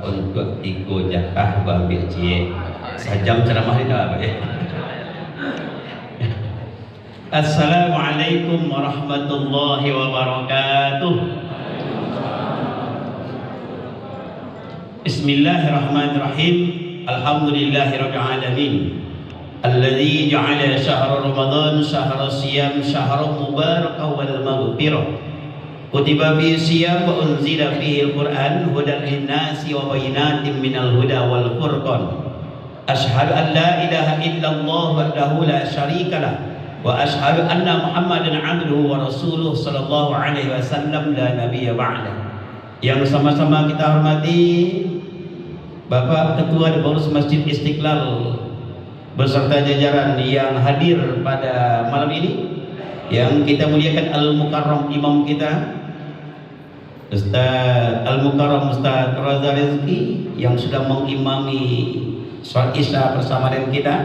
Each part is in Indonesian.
untuk 3 jatah gua ambil cik. Sejam ceramah ini apa ya? Assalamualaikum warahmatullahi wabarakatuh. Bismillahirrahmanirrahim. Alhamdulillahirabbil alamin. Alladzi ja'ala syahra Ramadan syahra siyam syahra mubarakah wal maghfirah. Kutiba fi siyam wa unzila fihi al-Qur'an hudan lin-nasi wa bayyinatin minal huda wal furqan. Asyhadu an la ilaha illallah wahdahu la syarika lah wa asyhadu anna Muhammadan 'abduhu wa rasuluhu sallallahu alaihi wasallam la nabiyya ba'da. Yang sama-sama kita hormati Bapak Ketua dan Pengurus Masjid Istiqlal beserta jajaran yang hadir pada malam ini, yang kita muliakan Al-Mukarram Imam kita Ustaz Al-Mukarram Ustaz Raza Rizki yang sudah mengimami sholat Isya bersama dengan kita.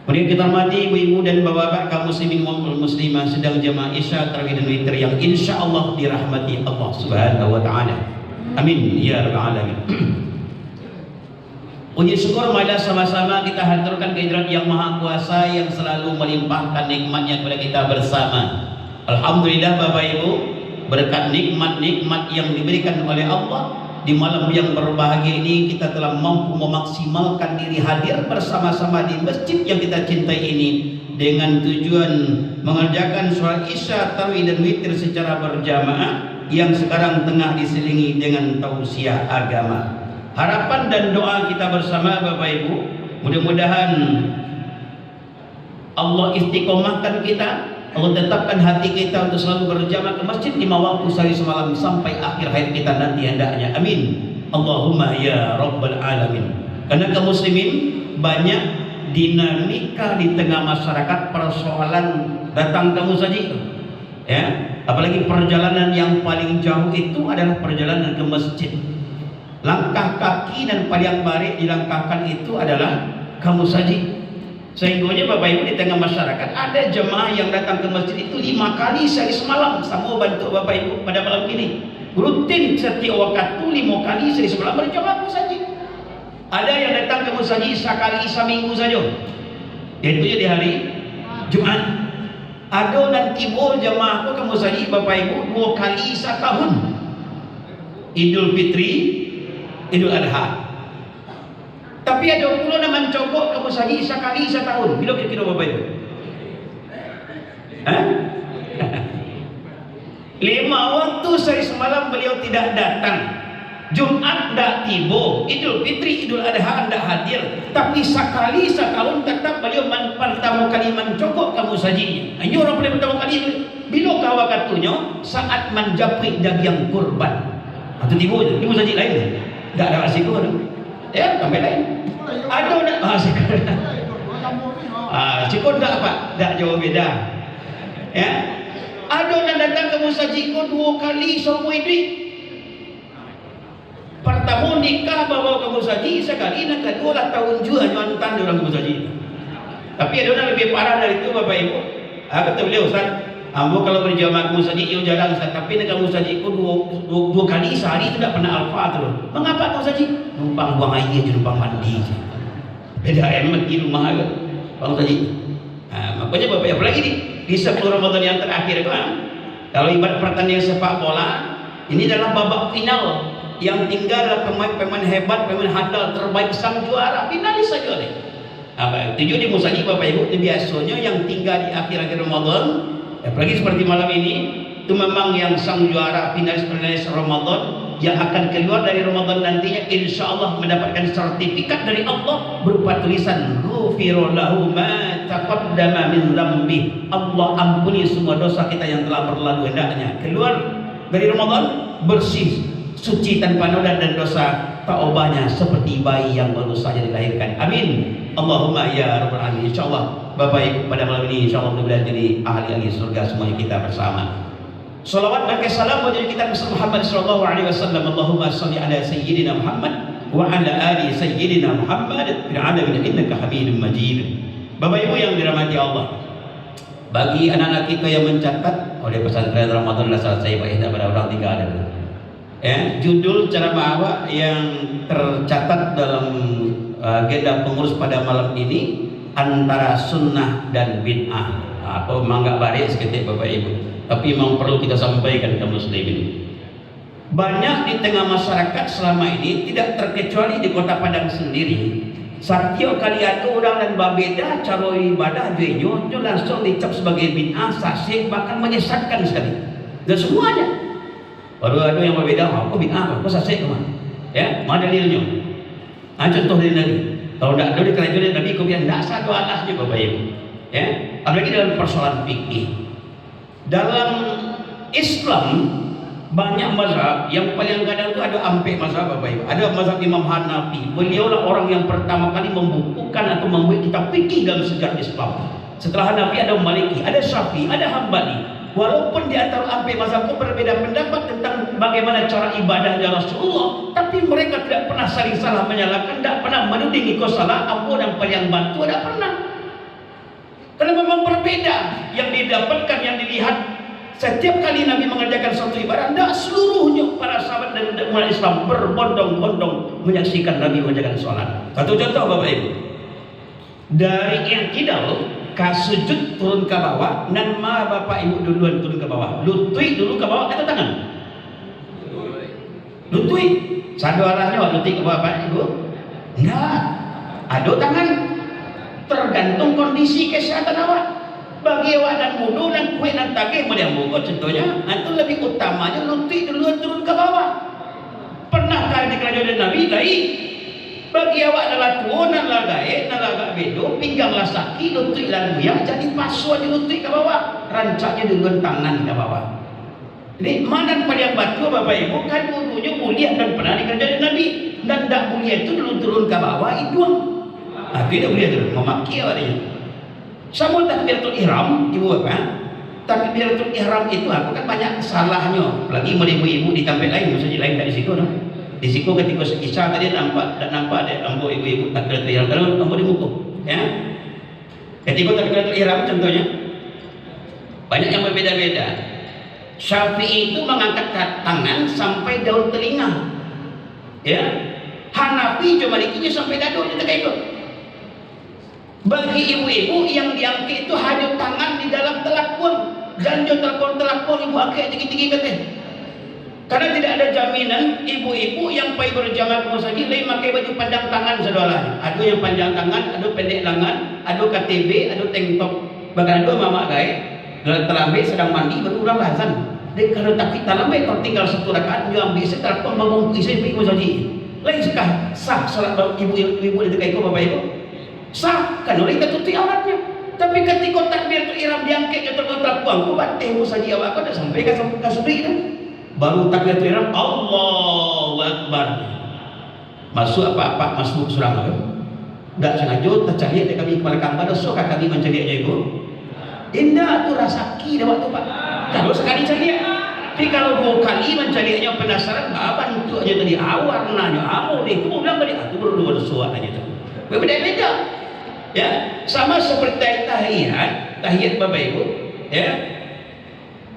Kemudian kita hormati ibu-ibu dan bapak-bapak kaum muslimin maupun muslimah sedang jemaah Isya tarawih dan witir yang insyaallah dirahmati Allah Subhanahu wa taala. Amin ya rabbal alamin. Puji syukur marilah sama-sama kita haturkan kehadirat Yang Maha Kuasa yang selalu melimpahkan nikmatnya kepada kita bersama. Alhamdulillah Bapak Ibu, berkat nikmat-nikmat yang diberikan oleh Allah di malam yang berbahagia ini, kita telah mampu memaksimalkan diri hadir bersama-sama di masjid yang kita cintai ini dengan tujuan mengerjakan sholat Isya, tarawih dan witir secara berjamaah yang sekarang tengah diselingi dengan tausiah agama. Harapan dan doa kita bersama Bapak Ibu, mudah-mudahan Allah istiqomahkan kita, Allah tetapkan hati kita untuk selalu berjamaah ke masjid 5 waktu sehari semalam sampai akhir hayat kita nanti hendaknya. Amin. Allahumma ya rabbal alamin. Karena kaum muslimin banyak dinamika di tengah masyarakat, persoalan datang kamu saja itu. Ya, apalagi perjalanan yang paling jauh itu adalah perjalanan ke masjid. Langkah kaki dan paling baik dilangkahkan itu adalah kamu saja. Sehingga Bapak Ibu di tengah masyarakat ada jemaah yang datang ke masjid itu 5 kali sehari semalam. Sama bantu Bapak Ibu pada malam ini rutin setiap waktu 5 kali sehari semalam berjamaah saja. Ada yang datang ke masjid sekali seminggu saja, yaitu di hari Jumat. Ada nanti jemaah ke masjid Bapak Ibu 2 kali setahun, Idul Fitri, Idul Adha. Tapi ada pula yang mencogok ke masjid sekali setahun. Bila kira Bapak Ibu? 5 waktu sehari semalam beliau tidak datang. Jumat tidak tiba, Idul Fitri, Idul Adha tidak hadir. Tapi sekali setahun tetap beliau pertama kali mencogok ke masjidnya. Ini orang paling pertama kali. Bila kawa katunya saat menjapit daging kurban. Atau tiba je, di masjid lain. Tak ada resiko tu. Ya, sampai lain. Ada nak sikut tak apa? Tak jauh beda. Ya. Ada nak datang ke masjid ko 2 kali semua duit. Pertama nikah bawa ke masjid, sekali nak kedua lah tahun jua nyontan dia orang ke masjid. Tapi ada orang lebih parah dari itu Bapak Ibu. Kata beliau, Ustaz, ambo kalau berjamaah ke masjid yo jalan Ustaz, tapi nak ke masjid ko 2 kali sehari tu tak pernah alfa terus. Mengapa ke masjid? Numpang buang air je, numpang mandi je. Beda emak di rumah ke bang masjid. Makanya Bapak Ibu lagi di 10 Ramadan yang terakhir kan, kalau ibarat pertandingan sepak bola, ini dalam babak final yang tinggal pemain-pemain hebat, pemain handal terbaik sang juara finalis saja deh. Tujuh di masjid Bapak Ibu ini biasanya yang tinggal di akhir-akhir Ramadan. Apalagi seperti malam ini, itu memang yang sang juara finalis Ramadan yang akan keluar dari Ramadan nantinya insya Allah mendapatkan sertifikat dari Allah berupa tulisan ghufira lahu ma taqaddama min dzambi. Allah ampuni semua dosa kita yang telah berlalu hendaknya. Keluar dari Ramadan bersih, suci tanpa noda dan dosa, taubahnya seperti bayi yang baru saja dilahirkan. Amin. Allahumma ya rabbal alamin. Insyaallah Bapak Ibu pada malam ini insyaallah mudah-mudahan jadi ahli-ahli surga semuanya kita bersama. Salawat dan salam bagi kita Muhammad sallallahu alaihi wasallam. Allahumma shalli ala sayyidina Muhammad wa ala ali sayyidina Muhammad fil alamin innaka Hamidum Majid. Bapak Ibu yang dirahmati Allah, bagi anak-anak kita yang mencatat oleh pesantren Ramadan dah selesai Pak, pada orang 3 ada. Judul ceramah awak yang tercatat dalam agenda pengurus pada malam ini antara sunnah dan bid'ah. Apa mangga baris ketik Bapak Ibu. Tapi memang perlu kita sampaikan ke muslimin. Banyak di tengah masyarakat selama ini, tidak terkecuali di Kota Padang sendiri, setiap kali ada orang dan berbeda cara ibadah jual itu langsung dicap sebagai bid'ah, sasih, bahkan menyesatkan sekali. Dan semuanya. Baru ada yang berbeda, apa bid'ah, apa sasih, ya, mana dalilnya? Contoh dari Nabi. Kalau tidak ada di kerajaan Nabi, kau bilang tidak satu alahnya Bapak Ibu. Ya, apalagi dalam persoalan fikih. Dalam Islam banyak mazhab, yang paling kadang itu ada ampe mazhab Bapak Ibu. Ada mazhab Imam Hanafi. Beliaulah orang yang pertama kali membukukan atau membuat kitab fikih dalam sejarah Islam. Setelah Hanafi ada Maliki, ada Syafi'i, ada Hambali. Walaupun di antara ampe mazhab itu berbeda pendapat tentang bagaimana cara ibadahnya Rasulullah, tapi mereka tidak pernah saling salah menyalahkan, tidak pernah menuding kau salah, apa dan paling bantu, tidak pernah. Karena memang berbeda yang didapatkan, yang dilihat. Setiap kali Nabi mengerjakan suatu ibadah, tidak seluruhnya para sahabat dan umat Islam berbondong-bondong menyaksikan Nabi mengerjakan sholat. Satu contoh Bapak Ibu, dari i'tidal ke sujud turun ke bawah, nama Bapak Ibu duluan turun ke bawah, lutui dulu ke bawah atau tangan? Lutui. Satu arahnya lutui ke bawah Bapak Ibu? Enggak. Ada tangan. Tergantung kondisi kesehatan awak. Bagi awak dan wudu dan kuih dan tagih boleh buka contohnya, itu lebih utamanya lutui duluan turun ke bawah. Pernahkah di kerajaan Nabi? Lain. Bagi awak adalah tuan dan lagai, nalaga bedo, pingganglah saki, lutui dan buyang, jadi pasu aja lutui ke bawah, rancaknya duluan tangan ke bawah. Jadi mana paling batu Bapak Ibu, kan wudunya mulia dan pernah di kerajaan Nabi, dan tidak mulia itu dulu turun ke bawah hidung. Tidak mulia turun, memaki awaknya. Sama takbiratul ihram, Ibu Bapak, takbiratul ihram itu aku kan banyak salahnya, lagi ibu-ibu di tempat lain, maksudnya lain dari situ, no? Di situ ketika Isya tadi nampak ada ambo ibu-ibu takbiratul ihram, kalau ambo di buku, ya. Ketika takbiratul ihram contohnya banyak yang berbeda-beda. Syafi'i itu mengangkat tangan sampai daun telinga, ya. Hanafi cuma Malikinya sampai dadu, kita kayak itu. Bagi ibu-ibu yang diangkat itu hanya tangan di dalam telakun, janjo telakun ibu angkat tinggi-tinggi katanya. Karena tidak ada jaminan ibu-ibu yang pergi berjamaah ke masjid lain pakai baju panjang tangan saudaranya. Ada yang panjang tangan, ada pendek lengan, ada KTB, ada tank top. Bahkan ada mama gaya terlambat sedang mandi baru orang azan. Dan kalau tak kita lambat, kalau tinggal satu rakaat dia ambil setelah bangun isai pergi ke masjid. Lain sekah sah salat ibu-ibu itu kayak Bapak Ibu. Sah kan oleh kita tutup auratnya. Tapi ketika takbiratul ihram diangkat ke terbuka puang, ku batih musajid awak kau dah sampai ke sudut dah. Baru takbiratul ihram Allahu Akbar. Masuk apa-apa masuk surang kan? Tak sengaja tercari dekat kami kepala kamar so kami mencari aja Ibu. Indah tu rasa ki dah waktu Pak. Kalau sekali cari tapi kalau dua kali mencarinya penasaran, bantu aja tadi awar nanya, amu deh, aku bilang tadi aku baru dua suara aja tu. Berbeda-beda. Ya, sama seperti tahiyat Bapak Ibu, ya.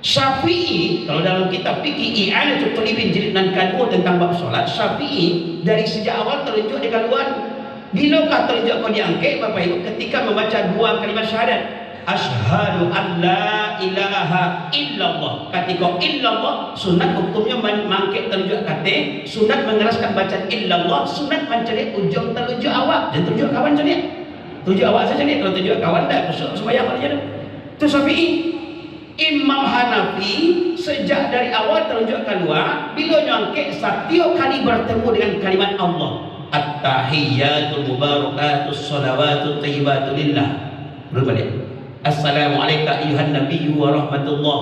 Syafi'i kalau dalam kitab fikih I'anatul Talibin jilid 6 kedua tentang bab solat, Syafi'i dari sejak awal terunjuk di kaluan. Bilakah terunjuk kau diangkat Bapak Ibu ketika membaca dua kalimat syahadat, asyhadu an la ilaha illallah. Ketika illallah sunat hukumnya mangkit terunjuk kata, sunat mengeraskan bacaan illallah, sunat mencari ujung terunjuk awak dan terunjuk kawan cari. Tujuh awak saja ni, kalau tujuh kawan dah supaya apa dia? Itu Syafi'i. Imam Hanafi sejak dari awal terunjuk keluar, bila nyangkit setiap kali bertemu dengan kalimat Allah, at-tahiyyatul mubarakatus salawatut thayyibatu lillah. Berbalik. Assalamualaikum ayuhan nabiyyu wa rahmatullah.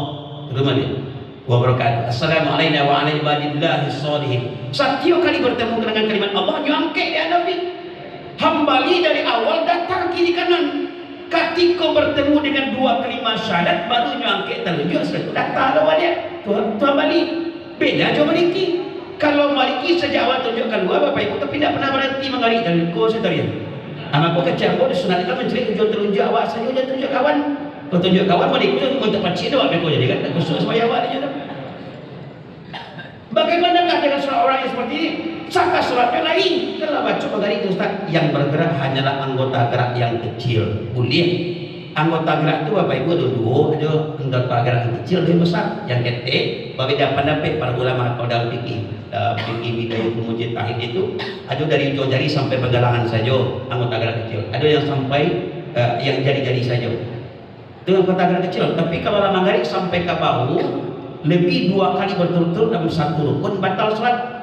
Berbalik. Wa barakatuh. Assalamualaikum wa ala ibadillahis shalihin. Setiap kali bertemu dengan kalimat Allah nyangkit dia Nabi. Hambali dari awal datang kiri kanan. Ketika bertemu dengan dua kalimat syahadat baru nyangkit terunjuk sudah datang lawan dia. Tuhan Bali beda jauh Maliki. Kalau Maliki sejak awal tunjukkan dua Bapak Ibu tapi tidak pernah berhenti mengalir dan kau setarian. Anak kau kecil kau disunatkan mencari ujung terunjuk awak saja ujung terunjuk kawan. Kau tunjuk kawan Maliki tu untuk pacik dah awak kau jadi kan khusus supaya awak dia. bagaimanakah dengan seorang yang seperti ini? Sangka sholatnya lain. Kalau baca magari itu Ustaz, yang bergerak hanyalah anggota gerak yang kecil. Boleh. Anggota gerak itu Bapak Ibu ada dua, ada anggota gerak yang kecil dan besar. Yang kete, berbeda pendapat para ulama atau dalam fikih. Fikih bidaya kemudian tahid itu ada dari ujung jari sampai pergelangan saja anggota gerak kecil. Ada yang sampai yang jari-jari saja. Itu anggota gerak kecil. Tapi kalau lama garik sampai ke bahu, lebih 2 kali berturut-turut dalam satu rukun batal salat.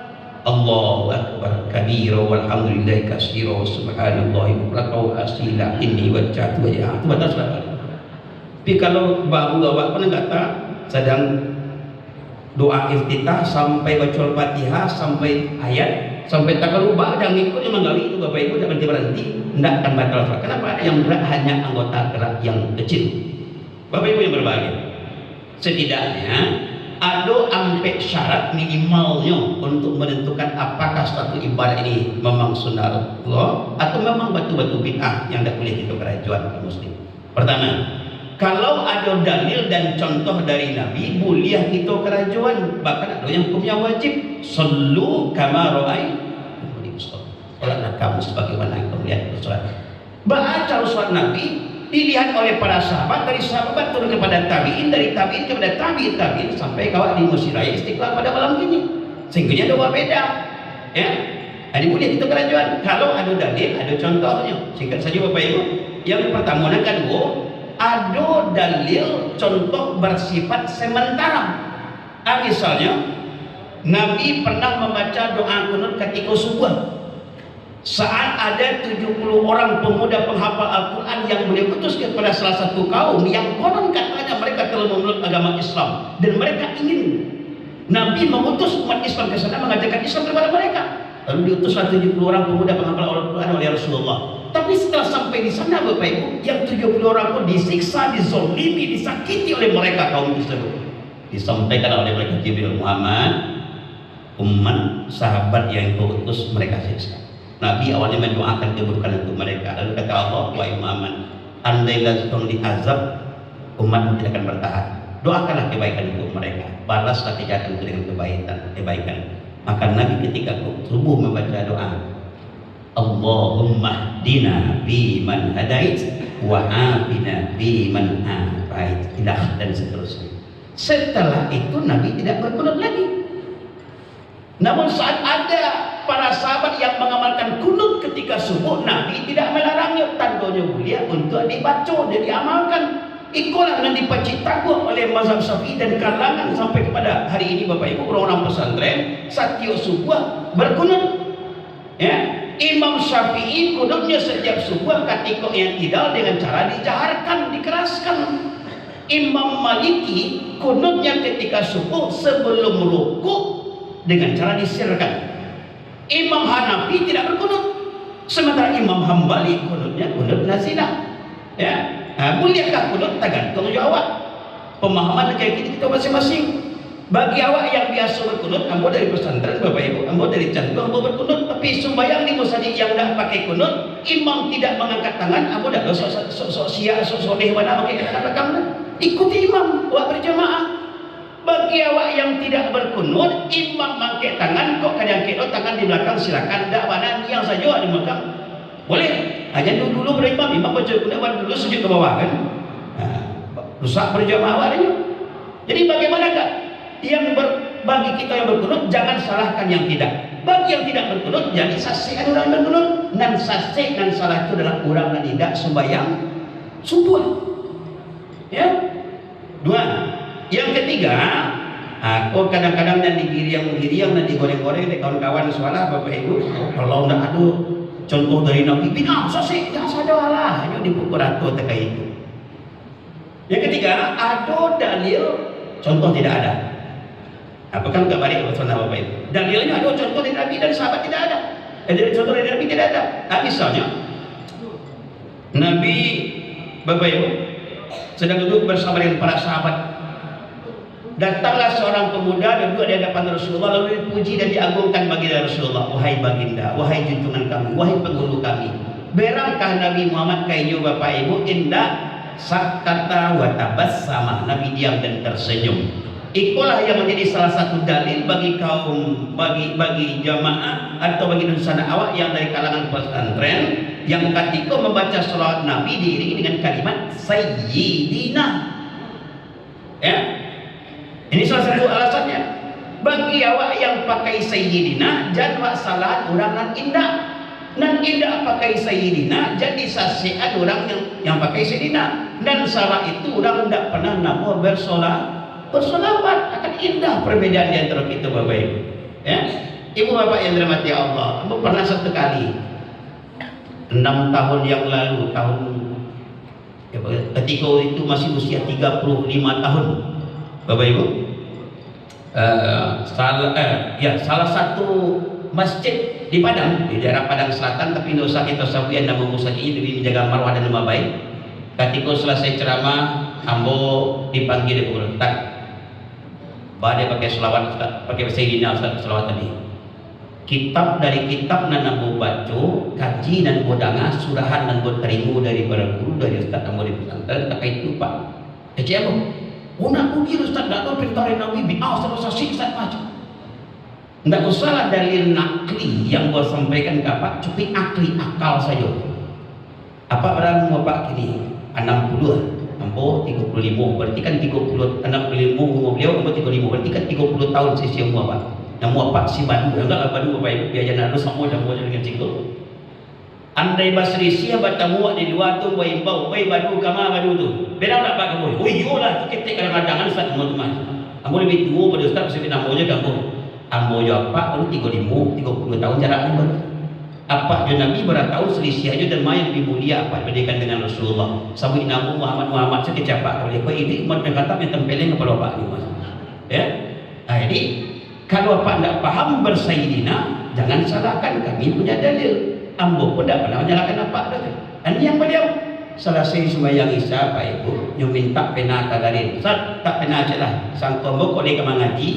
Allahu akbar kabira walhamdulillahi katsira subhanallahi bukratan wa asila inni wajjahtu wajha, itu batal salat. Tapi kalau baru awak pun kata sedang doa iftitah sampai baca Al-Fatihah sampai ayat sampai takarubah jangan ikut yang menggali itu Bapak Ibu tidak berhenti tidak akan batal salat. Kenapa? Yang gerak hanya anggota gerak yang kecil. Bapak Ibu yang berbahagia, setidaknya ada ampe syarat minimalnya untuk menentukan apakah suatu ibadah ini memang sunnah Allah atau memang batu-batu bid'ah yang tidak boleh kita kerajuan kaum muslim. Pertama, kalau ada dalil dan contoh dari Nabi, boleh kita kerajuan. Bahkan ada yang hukumnya wajib. Sallu kama ra'aitumuni usalli. Salatlah kamu sebagaimana engkau melihat bersolat. Baca salat Nabi dilihat oleh para sahabat, dari sahabat turun kepada tabi'in, dari tabi'in kepada tabi'in sampai kawat di Mesir Raya Istiqlal pada malam ini. Sehingga ada beda. Ya. Ini boleh kita kerajuan kalau ada dalil, ada contohnya. Singkat saja Bapak Ibu. Yang pertama dan kedua, ada dalil contoh bersifat sementara. Misalnya Nabi pernah membaca doa kunut ketika subuh. Saat ada 70 orang pemuda penghafal Al-Quran yang beliau utus kepada salah satu kaum yang konon katanya mereka telah memeluk agama Islam dan mereka ingin Nabi mengutus umat Islam ke sana mengajarkan Islam kepada mereka. Lalu diutuslah 70 orang pemuda penghafal Al-Quran oleh Rasulullah. Tapi setelah sampai di sana Bapak Ibu, yang 70 orang pun disiksa, dizolimi, disakiti oleh mereka kaum tersebut. Disampaikan oleh mereka Jibril, Muhammad, umat sahabat yang kau utus mereka siksa. Nabi awalnya mendoakan keburukan untuk mereka. Lalu kata Allah, wahai Muhammad, andailah kau diazab, umatmu tidak akan bertahan. Doakanlah kebaikan untuk mereka. Balaslah kejahatan itu dengan kebaikan. Maka Nabi ketika subuh membaca doa, Allahumma hdina biman hadait wa afina biman afait, ilah dan seterusnya. Setelah itu Nabi tidak berkunut lagi. Namun saat ada para sahabat yang mengamalkan kunut ketika subuh, Nabi tidak melarangnya. Tandanya mulia untuk dibaca dan diamalkan. Ikulah yang dipacitakan oleh mazhab Syafi'i dan kalangan sampai kepada hari ini Bapak Ibu, orang-orang pesantren setiap subuh berkunut. Ya, Imam Syafi'i kunutnya setiap subuh ketika yang tidak dengan cara dijaharkan, dikeraskan. Imam Maliki kunutnya ketika subuh sebelum rukuk dengan cara disirkan. Imam Hanafi tidak berkunut, sementara Imam Hambali kunutnya kunut nazilah. Ya, muliakah kunut tergantung awak. Pemahaman kayak kita masing-masing. Bagi awak yang biasa berkunut, ambo dari pesantren Bapak Ibu, ambo dari Canggu, ambo berkunut. Tapi sembahyang di masjid yang tidak pakai kunut, imam tidak mengangkat tangan, ambo dah sok siap, sok soleh mana pakai tangan belakang. Ikuti imam, awak berjamaah. Bagi awak yang tidak berkunut, imam mangkek tangan, kok kadang kira tangan di belakang, silakan. Tak mana yang saja di belakang boleh. Hanya dulu berimam, imam baca kunut dulu sujud ke bawah kan. Rusak berjamaah adanya. Jadi bagaimanakah bagi kita yang berkunut, jangan salahkan yang tidak. Bagi yang tidak berkunut, jadi saksikan orang berkunut. Dan saksi dan salah itu adalah orang yang tidak sembahyang subuh. Ya. Dua. Yang ketiga, aku kadang-kadang dan digiriang dan digoreng-goreng oleh kawan-kawan soalah Bapak Ibu. Kalau tidak ada contoh dari Nabi, bina sosik, jangan sajalah, hanya dipukul ratu terkait itu. Yang ketiga, ada dalil, contoh tidak ada. Apakah enggak balik sunnah Bapak Ibu? Dalilnya ada contoh dari Nabi dan sahabat tidak ada. Dari contoh dari Nabi tidak ada. Misalnya, Nabi Bapak Ibu sedang duduk bersama dengan para sahabat. Datanglah seorang pemuda duduk di hadapan Rasulullah, lalu dipuji dan diagungkan baginda Rasulullah. Wahai baginda, wahai junjungan kami, wahai penghulu kami, berangkah Nabi Muhammad kainyo Bapak Ibu indah sakata wa tabassama. Nabi diam dan tersenyum. Itulah yang menjadi salah satu dalil bagi kaum, bagi jamaah atau bagi nusana awak yang dari kalangan pesantren, yang ketika membaca salawat Nabi diiringi dengan kalimat Sayyidina. Ya, ini salah satu alasannya. Bagi awak yang pakai Sayyidina, jangan salah orang nan indah. Nan indah pakai Sayyidina, jadi saksian orang yang pakai Sayyidina. Dan salah itu orang tidak pernah nama bersolawat. Akan indah perbedaan di antara kita Bapak Ibu. Ya, Ibu Bapak yang dirahmati Allah, aku pernah satu kali 6 tahun yang lalu, ketika itu masih usia 35 tahun, Bapak Ibu, salah satu masjid di Padang, di daerah Padang Selatan, tapi tidak usah kita sabian nama musajid demi menjaga marwah dan nama baik. Ketika selesai ceramah, ambo dipanggil di pukul tak, badai pakai selawat Ustaz, pakai Sayyidina Ustaz selawat tadi. Kitab dari kitab nan ambo baca, kaji dan bodanga, surahan dan bo terima dari para guru dari Ustaz ambo di pesantren, tak itu Pak. Kecil ambo. Una aku kira Ustaz tak tahu perintah Nabi bi'ah sama siksa macam. Tidak usahlah dalil nakli yang gua sampaikan ke Pak, cukup akli akal saja. Apa berang Pak kini 60, ambo 35, berarti kan 65 umur beliau, ambo 35, berarti kan 30 tahun sisi umur Pak. Nama Pak si Badu, enggak Badu Bapak Ibu, biar jangan harus sama dengan cikgu. Andai basri siapa tamu di luar tu boy bau boy Badu kama Badu tu. Beda tak Pak kamu? Oh iyalah kita kadang-kadang Ustaz teman-teman. Ambo lebih tua pada Ustaz mesti nama aja kamu. Ambo jawab Pak baru 30 tahun jaraknya baru. Apa je Nabi berapa tahun selisih aja dan yang lebih mulia apa dibandingkan dengan Rasulullah. Sabu Nabi Muhammad sekejap Pak. Kalau dia ini umat berkata yang tempelin kepada Pak ni Mas. Ya. Nah ini kalau Pak tidak paham bersayyidina, jangan salahkan kami punya dalil. Ambo pun tidak pernah menyalahkan apa dalil. Dan yang beliau selesai sembahyang Isya Pak Ibu, yang minta pena kagarin. Ustaz tak pena aja lah. Sang kombo kau dia kemang ngaji,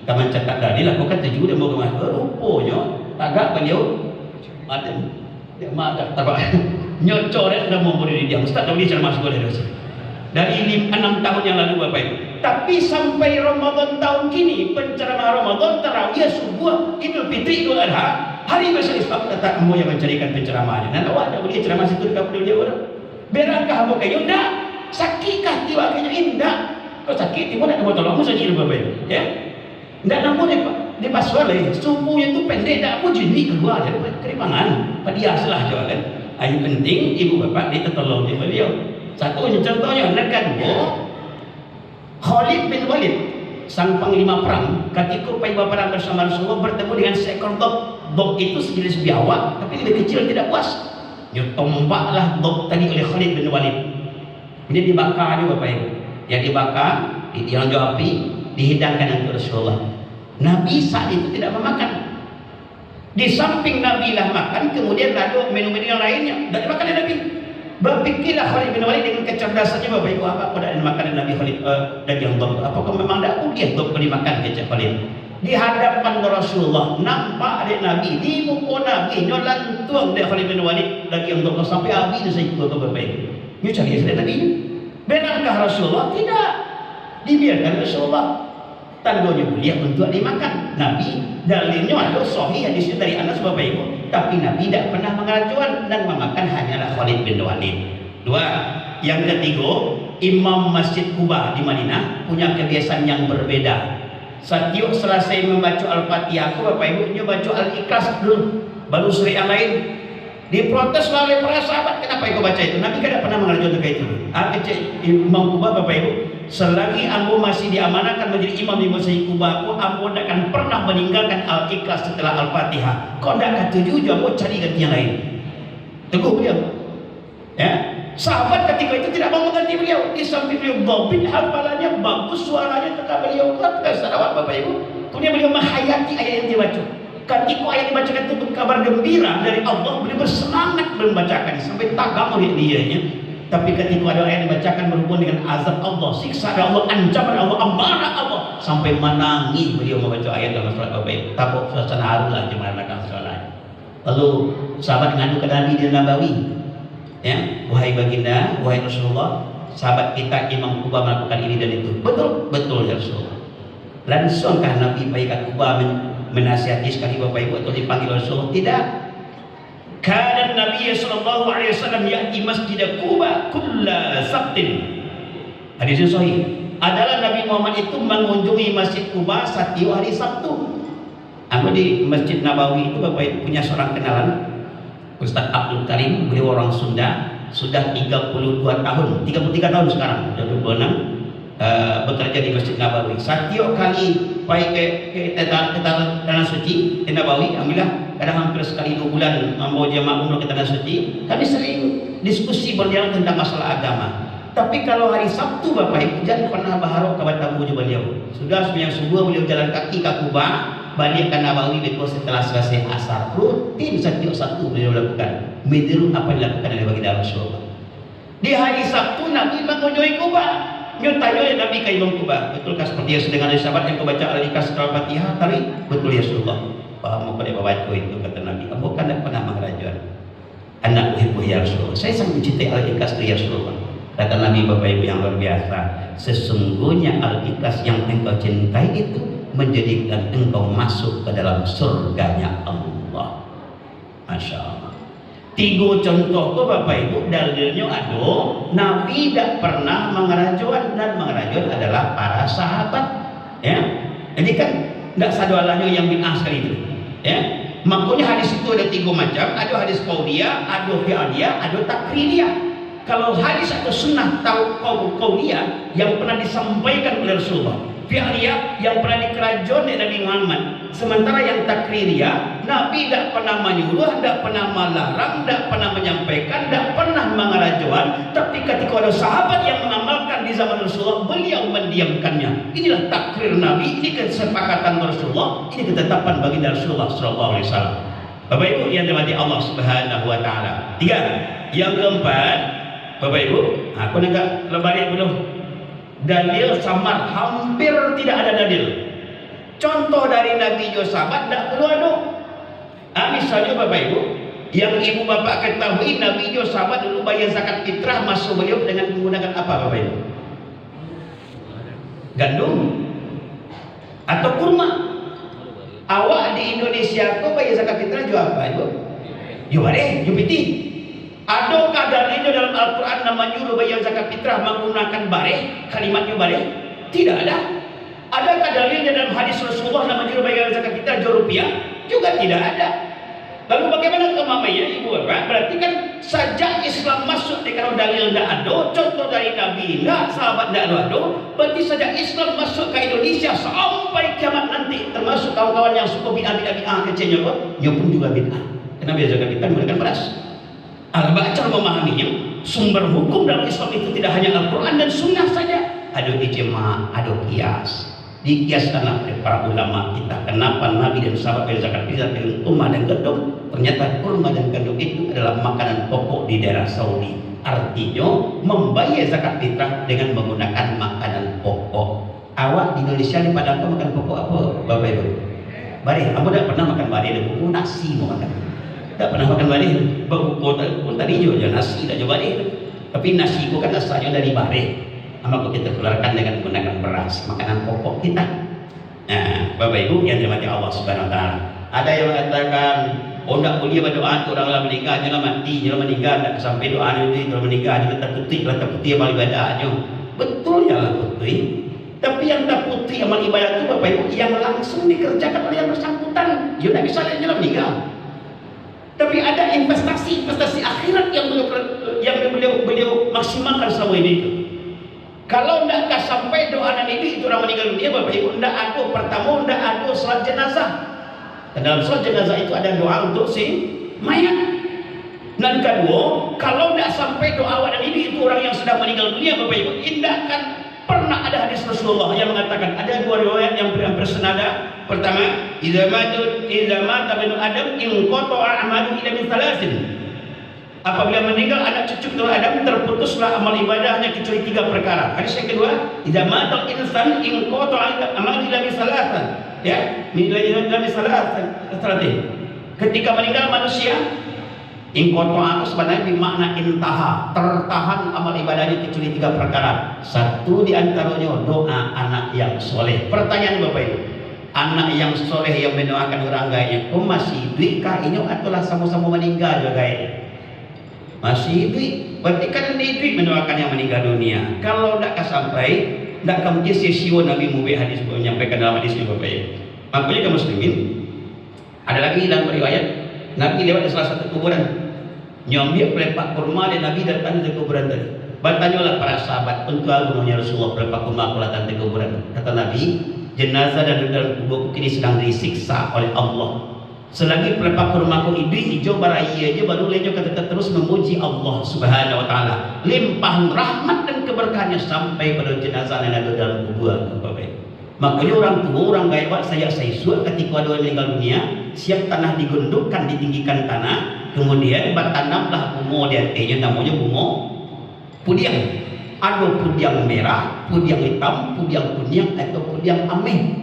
kaman cetak dalil. Aku kan tujuh dia mau kemana? Rupanya tagak beliau. Ada, dia mak tak apa. Nyocor dia sudah mau beri dia. Ustaz dah boleh ceramah sekolah dari 6 tahun yang lalu Bapak Ibu. Tapi sampai Ramadan tahun kini, penceramah Ramadan, tarawih, subuh, Idul Fitri, Idul Adha, hari besar Islam, kata kamu yang mencarikan penceramahnya. Dan awak tak boleh ceramah situ dekat dia orang. Berankah kamu kayu enggak? Sakitkah tiba kayaknya indah? Kau sakit tiba nak kamu tolongmu saja Bapak Ibu. Ya, enggak namun di paswale, subuhnya itu pendek, tak mau jenis keluar dari keripangan. Padiaslah juga kan. Ayo penting ibu bapak kita tolong dia beliau. Satu contohnya, yang kedua, Khalid bin Walid, sang panglima perang, ketika pergi perang bersama Rasulullah bertemu dengan seekor dog. Dog itu sejenis biawak, tapi lebih kecil, tidak puas. Dia tombaklah dog tadi oleh Khalid bin Walid. Ini dibakar juga Bapak Ibu. Yang dibakar, ditiang api, dihidangkan untuk Rasulullah. Nabi saat itu tidak memakan. Di samping Nabi lah makan, kemudian lalu minum-minum yang lainnya. Dan makan Nabi. Berpikirlah Khalid bin Walid dengan kecerdasannya Bapak Ibu, apa pada makanan Nabi Khalid daging dog? Apakah memang tak boleh dog dimakan kecap Khalid? Di hadapan Rasulullah nampak adik Nabi, di muka Nabi nyolan tuang dia Khalid bin Walid daging dog sampai habis saya ikut Bapak Ibu. Dia cari adik Nabi. Benarkah Rasulullah? Tidak. Dibiarkan Rasulullah. Tandanya mulia untuk dimakan. Nabi dalilnya ada sahih hadis dari Anas Bapak Ibu, tapi Nabi tidak pernah mengajukan dan memakan hanyalah Khalid bin Walid. Dua, yang ketiga, Imam Masjid Kuba di Madinah punya kebiasaan yang berbeda. Setiap selesai membaca Al-Fatihah, Bapak Ibu nya baca Al-Ikhlas dulu, baru surah yang lain. Diprotes oleh para sahabat, kenapa kau baca itu? Nabi tidak pernah mengajukan itu. Imam Kuba Bapak Ibu, selagi ambo masih diamanahkan menjadi imam di Masjid Kuba, ambo tidak akan pernah meninggalkan Al-Ikhlas setelah Al-Fatihah. Kau tidak setuju, ambo cari ganti yang lain. Teguh beliau. Ya, sahabat ketika itu tidak mau mengganti beliau. Di samping beliau dhabit hafalannya bagus, suaranya tetap beliau kata sarawat Bapak Ibu. Kemudian beliau menghayati ayat yang dibaca. Ketika ayat dibacakan itu kabar gembira dari Allah, beliau bersemangat membacakan sampai tagak oleh dianya. Tapi ketika ada ayat dibacakan berhubungan dengan azab Allah, siksa Allah, ancaman Allah, amarah Allah, sampai menangis beliau membaca ayat dalam surat Bapak Ibu. Tabuk suasana harulah di mana salat. Lalu sahabat ngadu ke Nabi di Nabawi. Ya, wahai baginda, wahai Rasulullah, sahabat kita Imam Kuba melakukan ini dan itu. Betul, betul ya Rasulullah. Langsungkah Nabi baik Kubah menasihati sekali Bapak Ibu atau dipanggil Rasulullah? Tidak. Kana Nabi sallallahu alaihi wasallam ya'ti Masjid Quba kulla sabtin. Hadis sahih. Adalah Nabi Muhammad itu mengunjungi Masjid Quba setiap hari Sabtu. Aku di Masjid Nabawi itu Bapak Ibu punya seorang kenalan, Ustaz Abdul Karim, beliau orang Sunda, sudah 32 tahun, 33 tahun sekarang, sudah 26 bekerja di Masjid Nabawi. Setiap kali ke tanah suci di Nabawi, alhamdulillah kadang hampir sekali 2 bulan membawa jemaah umroh ke tanah suci, kami sering diskusi berjalan tentang masalah agama. Tapi kalau hari Sabtu Bapak Ibu jangan pernah baharok kabar tamu beliau. Sudah sembahyang subuh beliau jalan kaki ke Kuba, balik ke Nabawi setelah selesai asar. Rutin setiap Sabtu beliau lakukan. Meniru apa yang dilakukan oleh baginda Rasulullah. Di hari Sabtu Nabi mengunjungi Kuba. Tanya oleh Nabi ke Imam Kuba, betulkah seperti yang sedang ada sahabat yang membaca al-ikhlas al-fatihah tadi? Betul ya Rasulullah. Paham apa dia baca itu kata Nabi. Kamu kan tidak pernah mengajar. Anak uhibbu ya Rasulullah. Saya sangat mencintai al-ikhlas ya Rasulullah. Kata Nabi Bapak Ibu yang luar biasa, sesungguhnya al-ikhlas yang engkau cintai itu menjadikan engkau masuk ke dalam surganya Allah. Masya Allah. 3 contoh ke Bapak Ibu dalilnya ada Nabi tidak pernah mengerajuan, dan mengerajuan adalah para sahabat, ya. Jadi kan tidak sadalahnya yang bid'ah sekali itu, ya. Makanya hadis itu ada 3 macam, ada hadis qauliyah, ada fi'liyah, ada takririyah. Kalau hadis atau sunnah qauliyah yang pernah disampaikan oleh Rasulullah, fi'liyah yang pernah dikerajon oleh Nabi Muhammad. Sementara yang takririyah, Nabi tidak pernah menyuruh, tidak pernah melarang, tidak pernah menyampaikan, tidak pernah mengerajuan. Tapi ketika ada sahabat yang mengamalkan di zaman Rasulullah, beliau mendiamkannya. Inilah takrir Nabi, ini kesepakatan Rasulullah, ini ketetapan baginda Rasulullah sallallahu alaihi wasallam. Bapak Ibu yang dirahmati Allah Subhanahu wa taala. 3. Yang keempat, Bapak Ibu, aku nak lebari dulu. Dalil samar, hampir tidak ada dalil. Contoh dari Nabi jo sahabat tidak perlu ada. Misalnya Bapak Ibu, yang ibu bapak ketahui Nabi jo sahabat dulu bayar zakat fitrah masuk beliau dengan menggunakan apa Bapak Ibu? Gandum atau kurma. Awak di Indonesia kok bayar zakat fitrah jo apa Ibu? Jo bareh, jo piti. Adakah dalilnya dalam Al-Quran nama nyuruh bayar zakat fitrah menggunakan bareh, kalimatnya bareh? Tidak ada. Adakah dalilnya dalam hadis Rasulullah nama nyuruh bayar zakat fitrah jo rupiah? Juga tidak ada. Lalu bagaimana kemamanya Ibu Bapak? Berarti kan sejak Islam masuk kalau dalil tidak ada, contoh dari Nabi tidak, sahabat tidak ada, berarti sejak Islam masuk ke Indonesia sampai kiamat nanti, termasuk kawan-kawan yang suka bid'ah kecilnya kok, dia pun juga bid'ah. Kenapa bayar zakat fitrah menggunakan beras? Al-Ba'car memahaminya, sumber hukum dalam Islam itu tidak hanya Al-Quran dan Sunnah saja, ada ijma', ada qiyas. Dikiaskanlah oleh para ulama kita kenapa Nabi dan sahabat bayar zakat fitrah dengan kurma dan gandum. Ternyata kurma dan gandum itu adalah makanan pokok di daerah Saudi. Artinya membayar zakat fitrah dengan menggunakan makanan pokok. Awak di Indonesia ini pada apa makan pokok apa Bapak Ibu? Bareh, aku tidak pernah makan bareh dan buku nasi mau makan. Tidak pernah makan bareh. Buku tadi juga nasi tidak juga bareh. Tapi nasi itu kan asalnya dari bareh. Maka kita keluarkan dengan menggunakan beras, makanan pokok kita. Nah, Bapak Ibu yang dirahmati Allah Subhanahu wa taala. Ada yang mengatakan, oh tidak boleh berdoa untuk orang meninggal, jangan mati, jangan meninggal, tidak sampai doa itu kalau meninggal kita terputih amal ibadahnya. Betul ya lah putih. Tapi yang tak putih amal ibadah itu Bapak Ibu yang langsung dikerjakan oleh yang bersangkutan. Dia tidak bisa jangan meninggal. Tapi ada investasi akhirat yang beliau maksimalkan selama ini itu. Kalau tidak sampai doa dan itu orang meninggal dunia Bapak Ibu, tidak ada. Pertama tidak ada salat jenazah. Dan dalam salat jenazah itu ada doa untuk si mayat. Dan kedua, kalau tidak sampai doa dan itu orang yang sudah meninggal dunia Bapak Ibu, tidak akan pernah ada hadis Rasulullah yang mengatakan, ada 2 riwayat yang bersenada. Pertama, idza mata banu Adam inqata'a amaluhu illa min thalathin. Apabila meninggal anak cucu keturunan Adam, terputuslah amal ibadahnya kecuali 3 perkara. Hadis yang kedua, idza matal insan inqata'a amaluhu illa min thalathin. Ya, illa min thalathin. Ketika meninggal manusia, Ingkotoa itu sebenarnya bermakna intaha, tertahan amal ibadahnya kecuali 3 perkara. Satu di antaranya doa anak yang soleh. Pertanyaan Bapak Ibu, anak yang soleh yang mendoakan orang gaya, masih hidup kah ini atau sama-sama meninggal juga gaya? Masih hidup, berarti kan hidup mendoakan yang meninggal dunia. Kalau tidak sampai, tidak kamu sesio Nabi Mubi hadis menyampaikan dalam hadisnya Bapak Ibu. Makanya kaum muslimin, ada lagi dalam riwayat Nabi lewat di salah satu kuburan, nyambil pelepak kurma dan Nabi datang ke kuburan tadi. Bertanyalah para sahabat, untuk agunnya Rasulullah pelepak kurma aku datang ke kuburan. Kata Nabi, jenazah dan dalam kuburku kini sedang disiksa oleh Allah. Selagi pelepak kurmaku hijau baraya aja baru lejo kata terus memuji Allah Subhanahu Wa Taala. Limpahan rahmat dan keberkahannya sampai pada jenazah yang ada dalam kuburan. Makanya orang tua, orang gaya saya suat ketika ada meninggal dunia, siap tanah digundukkan, ditinggikan tanah, kemudian bertanamlah bunga di atasnya, namanya bunga pudiang. Ada pudiang merah, pudiang hitam, pudiang kuning atau pudiang ameh.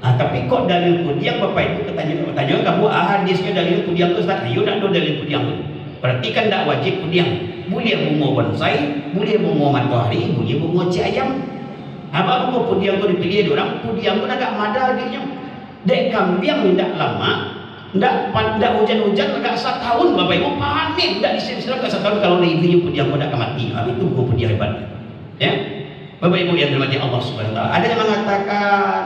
Nah, tapi kok dalil pudiang Bapak Ibu ketanya kamu hadisnya dalil pudiang itu Ustaz? Ayo nak dalil pudiang itu. Berarti kan tidak wajib pudiang. Boleh bunga bonsai, boleh bunga matahari, boleh bunga ayam. Apa bunga pudiang itu dipilih orang? Pudiang itu agak mada dia. Dek kambing tidak lama, tidak hujan-hujan, agak 1 tahun Bapak Ibu panik, tidak disiram ke 1 tahun kalau ibunya pudiang itu akan mati. Itu bunga pudiang hebat. Ya, Bapak Ibu yang dirahmati Allah Subhanahu Wa Taala. Ada yang mengatakan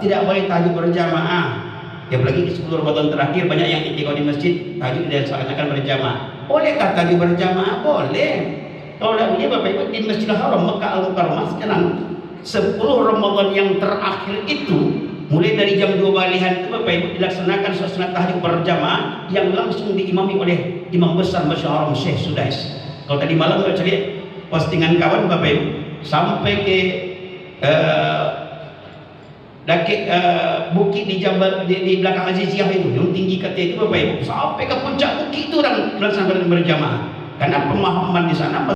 tidak boleh tahajud berjamaah. Ya, apalagi di 10 Ramadan terakhir banyak yang itikaf di masjid, tahajud dilaksanakan berjamaah. Bolehkah tahajud berjamaah? Boleh. Kalau tidak boleh Bapak Ibu di Masjidil Haram Mekah Al-Mukarramah sekarang 10 Ramadan yang terakhir itu mulai dari jam 2 balihan itu Bapak Ibu dilaksanakan suasana tahajud berjamaah yang langsung diimami oleh Imam besar Masjidil Haram Syekh Sudais. Kalau tadi malam saya cari postingan kawan Bapak Ibu sampai ke bukit di Jabal di belakang Aziziyah itu yang tinggi kata itu Bapak Ibu sampai ke puncak bukit itu orang melaksanakan berjamaah karena pemahaman di sana